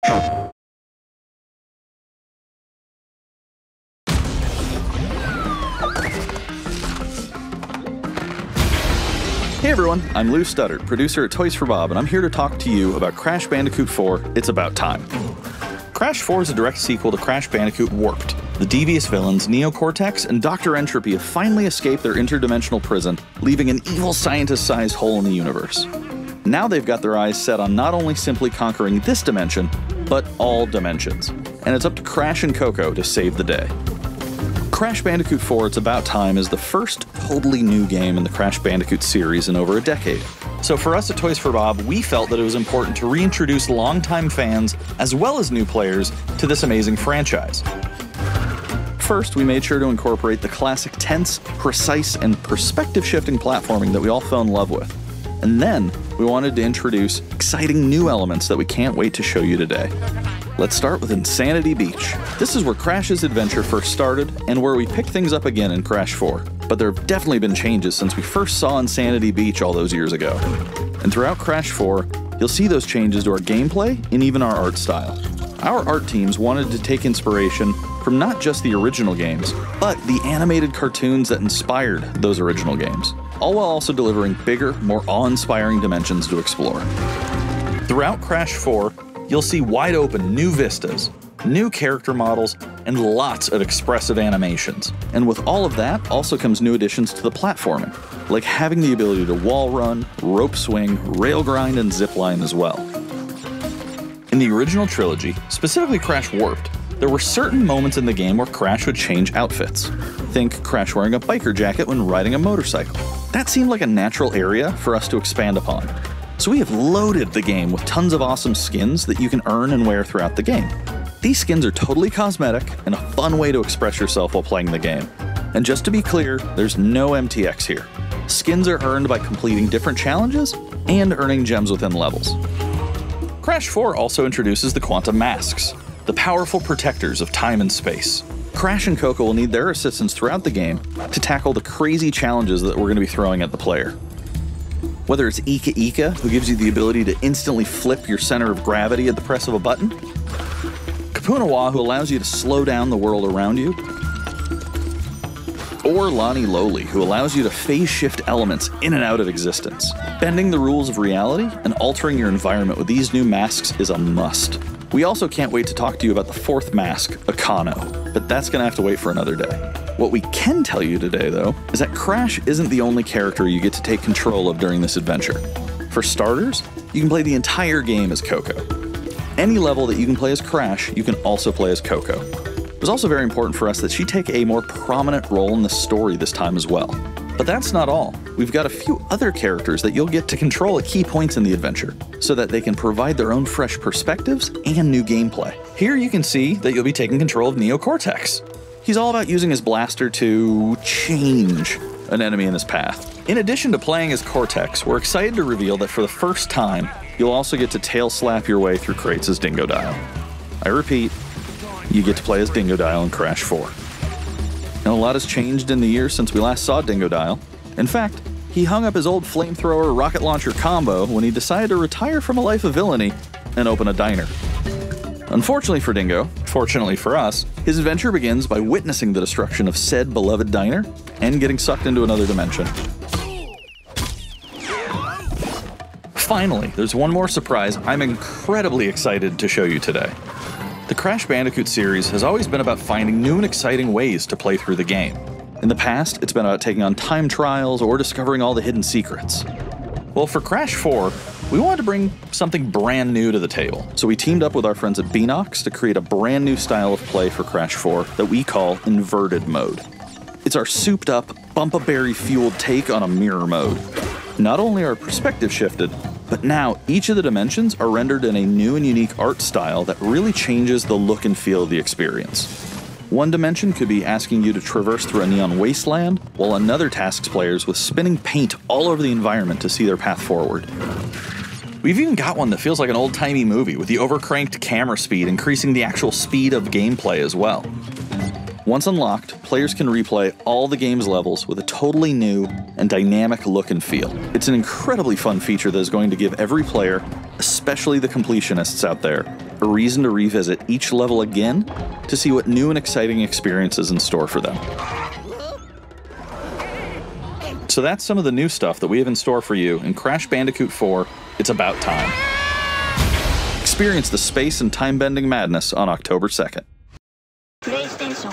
Hey everyone, I'm Lou Studdard, producer at Toys for Bob, and I'm here to talk to you about Crash Bandicoot 4, It's About Time. Crash 4 is a direct sequel to Crash Bandicoot Warped. The devious villains, Neo Cortex and Dr. Entropy, have finally escaped their interdimensional prison, leaving an evil scientist-sized hole in the universe. Now they've got their eyes set on not only simply conquering this dimension, but all dimensions. And it's up to Crash and Coco to save the day. Crash Bandicoot 4 It's About Time is the first totally new game in the Crash Bandicoot series in over a decade. So for us at Toys for Bob, we felt that it was important to reintroduce longtime fans, as well as new players, to this amazing franchise. First, we made sure to incorporate the classic tense, precise, and perspective-shifting platforming that we all fell in love with. And then, we wanted to introduce exciting new elements that we can't wait to show you today. Let's start with Insanity Beach. This is where Crash's adventure first started, and where we picked things up again in Crash 4. But there have definitely been changes since we first saw Insanity Beach all those years ago. And throughout Crash 4, you'll see those changes to our gameplay and even our art style. Our art teams wanted to take inspiration from not just the original games, but the animated cartoons that inspired those original games, all while also delivering bigger, more awe-inspiring dimensions to explore. Throughout Crash 4, you'll see wide-open new vistas, new character models, and lots of expressive animations. And with all of that also comes new additions to the platforming, like having the ability to wall run, rope swing, rail grind, and zipline as well. In the original trilogy, specifically Crash Warped, there were certain moments in the game where Crash would change outfits. Think Crash wearing a biker jacket when riding a motorcycle. That seemed like a natural area for us to expand upon. So we have loaded the game with tons of awesome skins that you can earn and wear throughout the game. These skins are totally cosmetic and a fun way to express yourself while playing the game. And just to be clear, there's no MTX here. Skins are earned by completing different challenges and earning gems within levels. Crash 4 also introduces the Quantum Masks, the powerful protectors of time and space. Crash and Coco will need their assistance throughout the game to tackle the crazy challenges that we're going to be throwing at the player. Whether it's Ika Ika, who gives you the ability to instantly flip your center of gravity at the press of a button, Kapunawa, who allows you to slow down the world around you, or Lani Loli, who allows you to phase shift elements in and out of existence. Bending the rules of reality and altering your environment with these new masks is a must. We also can't wait to talk to you about the fourth mask, Akano, but that's going to have to wait for another day. What we can tell you today, though, is that Crash isn't the only character you get to take control of during this adventure. For starters, you can play the entire game as Coco. Any level that you can play as Crash, you can also play as Coco. It was also very important for us that she take a more prominent role in the story this time as well. But that's not all. We've got a few other characters that you'll get to control at key points in the adventure, so that they can provide their own fresh perspectives and new gameplay. Here you can see that you'll be taking control of Neo Cortex. He's all about using his blaster to change an enemy in his path. In addition to playing as Cortex, we're excited to reveal that for the first time, you'll also get to tail slap your way through crates as Dingodile. I repeat, you get to play as Dingodile in Crash 4. Now, a lot has changed in the years since we last saw Dingodile. In fact, he hung up his old flamethrower rocket launcher combo when he decided to retire from a life of villainy and open a diner. Unfortunately for Dingo, fortunately for us, his adventure begins by witnessing the destruction of said beloved diner and getting sucked into another dimension. Finally, there's one more surprise I'm incredibly excited to show you today. The Crash Bandicoot series has always been about finding new and exciting ways to play through the game. In the past, it's been about taking on time trials or discovering all the hidden secrets. Well, for Crash 4, we wanted to bring something brand new to the table, so we teamed up with our friends at Beanox to create a brand new style of play for Crash 4 that we call Inverted Mode. It's our souped-up, bumpa-berry-fueled take on a mirror mode. Not only are perspective shifted, but now each of the dimensions are rendered in a new and unique art style that really changes the look and feel of the experience. One dimension could be asking you to traverse through a neon wasteland, while another tasks players with spinning paint all over the environment to see their path forward. We've even got one that feels like an old-timey movie, with the overcranked camera speed increasing the actual speed of gameplay as well. Once unlocked, players can replay all the game's levels with a totally new and dynamic look and feel. It's an incredibly fun feature that is going to give every player especially the completionists out there, a reason to revisit each level again to see what new and exciting experience is in store for them. So that's some of the new stuff that we have in store for you in Crash Bandicoot 4, It's About Time. Experience the space and time-bending madness on October 2nd. PlayStation